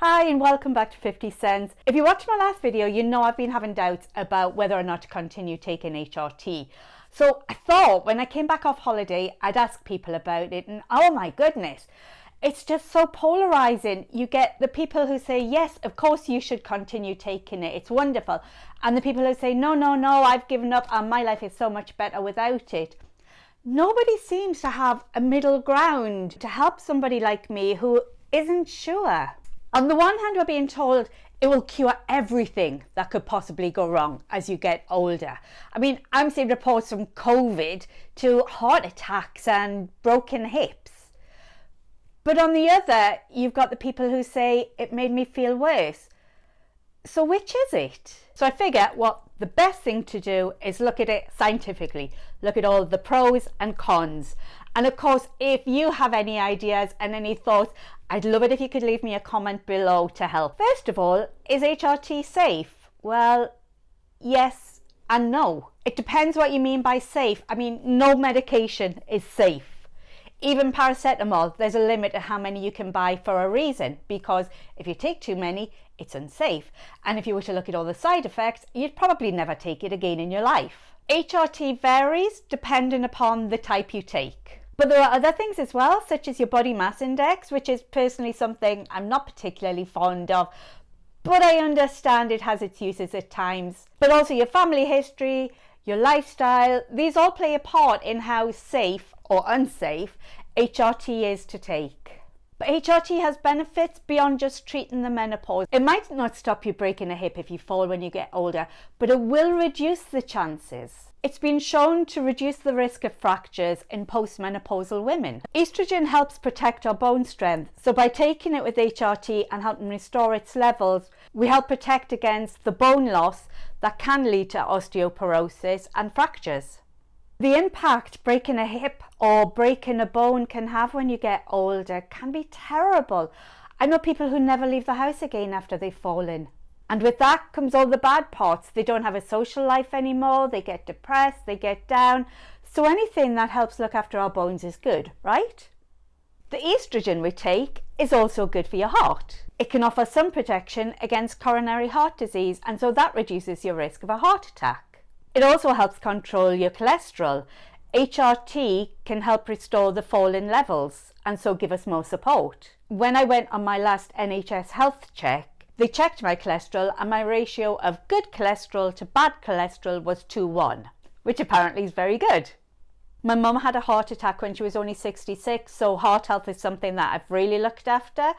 Hi and welcome back to 50 Cents. If you watched my last video, you know I've been having doubts about whether or not to continue taking HRT. So I thought when I came back off holiday, I'd ask people about it, and oh my goodness, it's just so polarizing. You get the people who say, yes, of course you should continue taking it, it's wonderful. And the people who say, no, I've given up and my life is so much better without it. Nobody seems to have a middle ground to help somebody like me who isn't sure. On the one hand, we're being told it will cure everything that could possibly go wrong as you get older. I mean, I'm seeing reports from COVID to heart attacks and broken hips. But on the other, you've got the people who say it made me feel worse. So which is it? So I figure what the best thing to do is look at it scientifically. Look at all the pros and cons. And of course, if you have any ideas and any thoughts, I'd love it if you could leave me a comment below to help. First of all, is HRT safe? Well, yes and no. It depends what you mean by safe. I mean, no medication is safe. Even paracetamol, there's a limit to how many you can buy for a reason, because if you take too many, it's unsafe. And if you were to look at all the side effects, you'd probably never take it again in your life. HRT varies depending upon the type you take. But there are other things as well, such as your body mass index, which is personally something I'm not particularly fond of, but I understand it has its uses at times. But also your family history, your lifestyle, these all play a part in how safe or unsafe HRT is to take. But HRT has benefits beyond just treating the menopause. It might not stop you breaking a hip if you fall when you get older, but it will reduce the chances. It's been shown to reduce the risk of fractures in postmenopausal women. Estrogen helps protect our bone strength, so by taking it with HRT and helping restore its levels, we help protect against the bone loss that can lead to osteoporosis and fractures. The impact breaking a hip or breaking a bone can have when you get older can be terrible. I know people who never leave the house again after they've fallen. And with that comes all the bad parts. They don't have a social life anymore, they get depressed, they get down. So anything that helps look after our bones is good, right? The estrogen we take is also good for your heart. It can offer some protection against coronary heart disease, and so that reduces your risk of a heart attack. It also helps control your cholesterol. HRT can help restore the fallen levels and so give us more support. When I went on my last NHS health check, they checked my cholesterol and my ratio of good cholesterol to bad cholesterol was 2:1, which apparently is very good. My mum had a heart attack when she was only 66, so heart health is something that I've really looked after.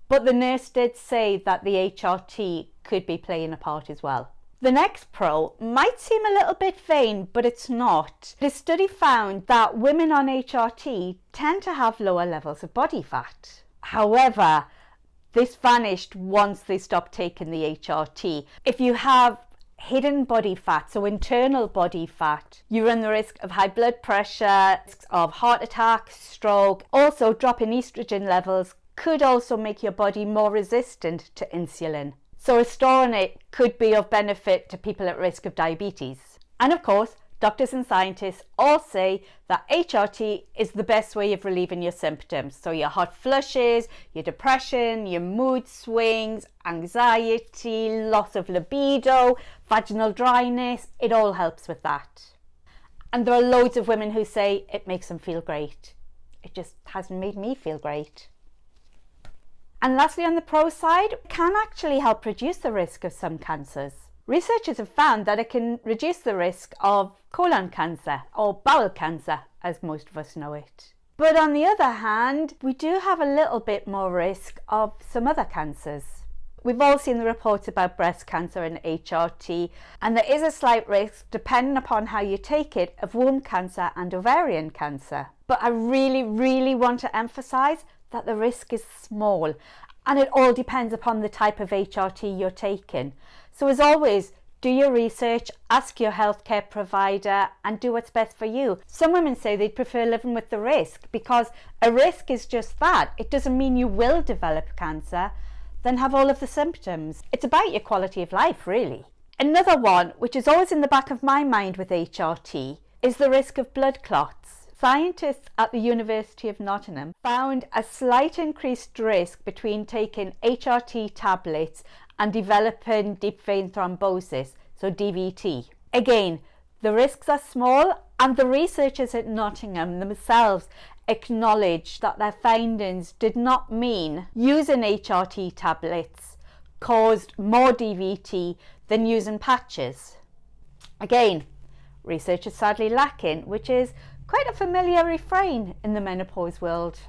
But the nurse did say that the HRT could be playing a part as well. The next pro might seem a little bit vain, but it's not. This study found that women on HRT tend to have lower levels of body fat. However, this vanished once they stopped taking the HRT. If you have hidden body fat, so internal body fat, you run the risk of high blood pressure, risks of heart attack, stroke. Also, drop in estrogen levels could also make your body more resistant to insulin. So restoring it could be of benefit to people at risk of diabetes. And of course, doctors and scientists all say that HRT is the best way of relieving your symptoms. So your hot flushes, your depression, your mood swings, anxiety, loss of libido, vaginal dryness, it all helps with that. And there are loads of women who say it makes them feel great. It just hasn't made me feel great. And lastly, on the pro side, it can actually help reduce the risk of some cancers. Researchers have found that it can reduce the risk of colon cancer, or bowel cancer, as most of us know it. But on the other hand, we do have a little bit more risk of some other cancers. We've all seen the reports about breast cancer and HRT, and there is a slight risk, depending upon how you take it, of womb cancer and ovarian cancer. But I really want to emphasise that the risk is small, and it all depends upon the type of HRT you're taking. So as always, do your research, ask your healthcare provider, and do what's best for you. Some women say they'd prefer living with the risk, because a risk is just that. It doesn't mean you will develop cancer, then have all of the symptoms. It's about your quality of life, really. Another one, which is always in the back of my mind with HRT, is the risk of blood clots. Scientists at the University of Nottingham found a slight increased risk between taking HRT tablets and developing deep vein thrombosis, so DVT. Again, the risks are small, and the researchers at Nottingham themselves acknowledged that their findings did not mean using HRT tablets caused more DVT than using patches. Again, research is sadly lacking, which is quite a familiar refrain in the menopause world.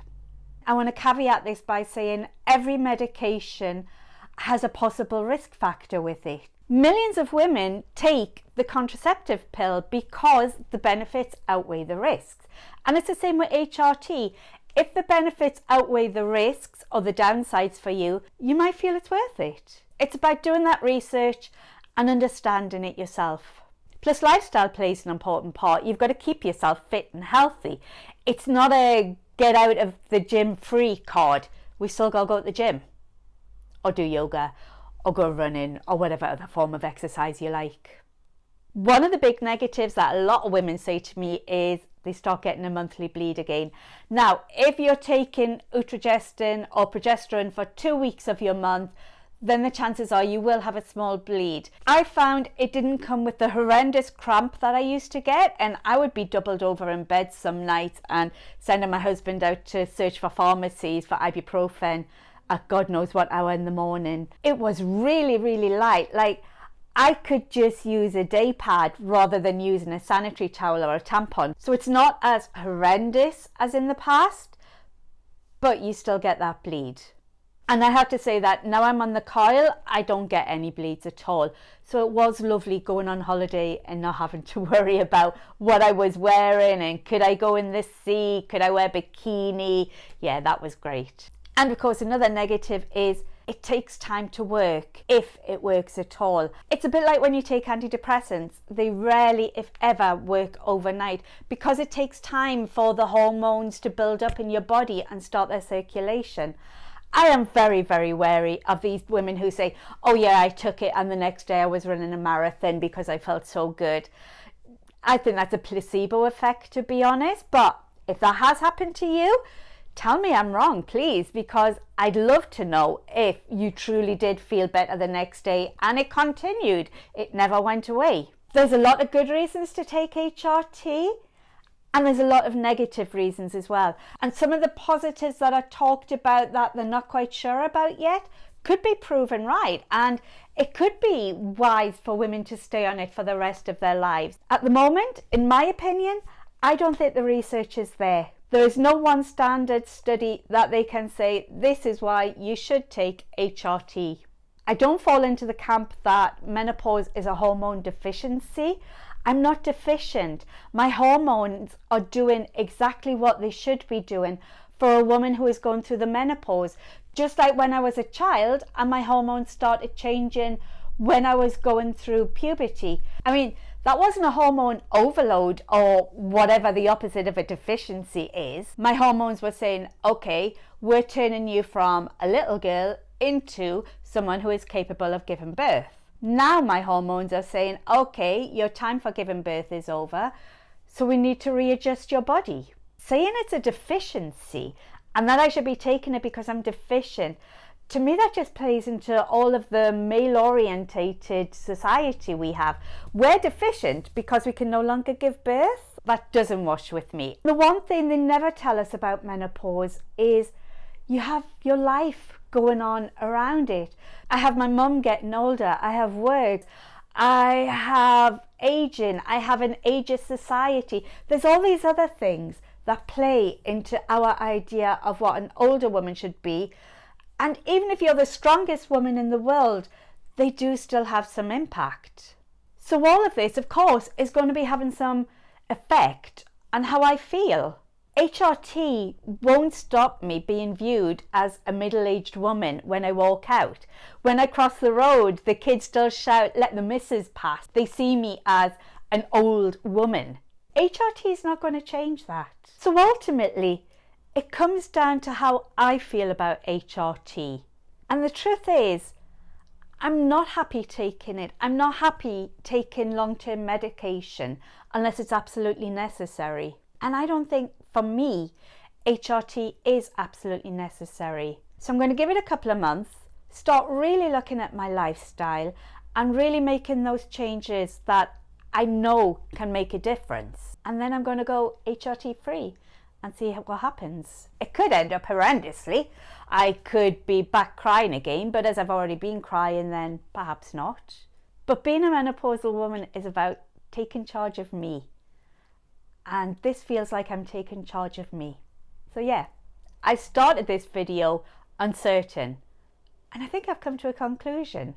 I want to caveat this by saying every medication has a possible risk factor with it. Millions of women take the contraceptive pill because the benefits outweigh the risks. And it's the same with HRT. If the benefits outweigh the risks or the downsides for you, you might feel it's worth it. It's about doing that research and understanding it yourself. Plus, lifestyle plays an important part. You've got to keep yourself fit and healthy. It's not a get out of the gym free card. We still got to go to the gym or do yoga or go running or whatever other form of exercise you like. One of the big negatives that a lot of women say to me is they start getting a monthly bleed again. Now, if you're taking estrogen or progesterone for 2 weeks of your month, then the chances are you will have a small bleed. I found it didn't come with the horrendous cramp that I used to get, and I would be doubled over in bed some nights and sending my husband out to search for pharmacies for ibuprofen at God knows what hour in the morning. It was really, really light. Like, I could just use a day pad rather than using a sanitary towel or a tampon. So it's not as horrendous as in the past, but you still get that bleed. And I have to say that now I'm on the coil, I don't get any bleeds at all. So it was lovely going on holiday and not having to worry about what I was wearing and could I go in the sea, could I wear bikini? Yeah, that was great. And of course, another negative is it takes time to work, if it works at all. It's a bit like when you take antidepressants. They rarely, if ever, work overnight because it takes time for the hormones to build up in your body and start their circulation. I am very, very wary of these women who say, oh yeah, I took it and the next day I was running a marathon because I felt so good. I think that's a placebo effect, to be honest. But if that has happened to you, tell me I'm wrong, please, because I'd love to know if you truly did feel better the next day and it continued. It never went away. There's a lot of good reasons to take HRT. And there's a lot of negative reasons as well. And some of the positives that are talked about that they're not quite sure about yet could be proven right. And it could be wise for women to stay on it for the rest of their lives. At the moment, in my opinion, I don't think the research is there. There is no one standard study that they can say, this is why you should take HRT. I don't fall into the camp that menopause is a hormone deficiency. I'm not deficient. My hormones are doing exactly what they should be doing for a woman who is going through the menopause. Just like when I was a child and my hormones started changing when I was going through puberty. I mean, that wasn't a hormone overload or whatever the opposite of a deficiency is. My hormones were saying, okay, we're turning you from a little girl into someone who is capable of giving birth. Now my hormones are saying, okay, your time for giving birth is over, so we need to readjust your body. Saying it's a deficiency and that I should be taking it because I'm deficient, to me that just plays into all of the male-orientated society we have. We're deficient because we can no longer give birth. That doesn't wash with me. The one thing they never tell us about menopause is you have your life going on around it. I have my mum getting older, I have work, I have aging, I have an ageist society. There's all these other things that play into our idea of what an older woman should be. And even if you're the strongest woman in the world, they do still have some impact. So all of this, of course, is going to be having some effect on how I feel. HRT won't stop me being viewed as a middle-aged woman when I walk out. When I cross the road, the kids still shout, let the missus pass. They see me as an old woman. HRT is not going to change that. So ultimately, it comes down to how I feel about HRT. And the truth is, I'm not happy taking it. I'm not happy taking long-term medication unless it's absolutely necessary. And I don't think, for me, HRT is absolutely necessary. So I'm going to give it a couple of months, start really looking at my lifestyle and really making those changes that I know can make a difference. And then I'm going to go HRT free and see what happens. It could end up horrendously. I could be back crying again, but as I've already been crying, then perhaps not. But being a menopausal woman is about taking charge of me. And this feels like I'm taking charge of me. So yeah, I started this video uncertain, and I think I've come to a conclusion.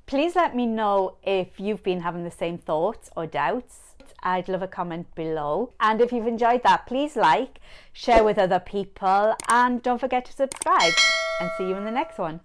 Please let me know if you've been having the same thoughts or doubts. I'd love a comment below. And if you've enjoyed that, please like, share with other people, and don't forget to subscribe. And see you in the next one.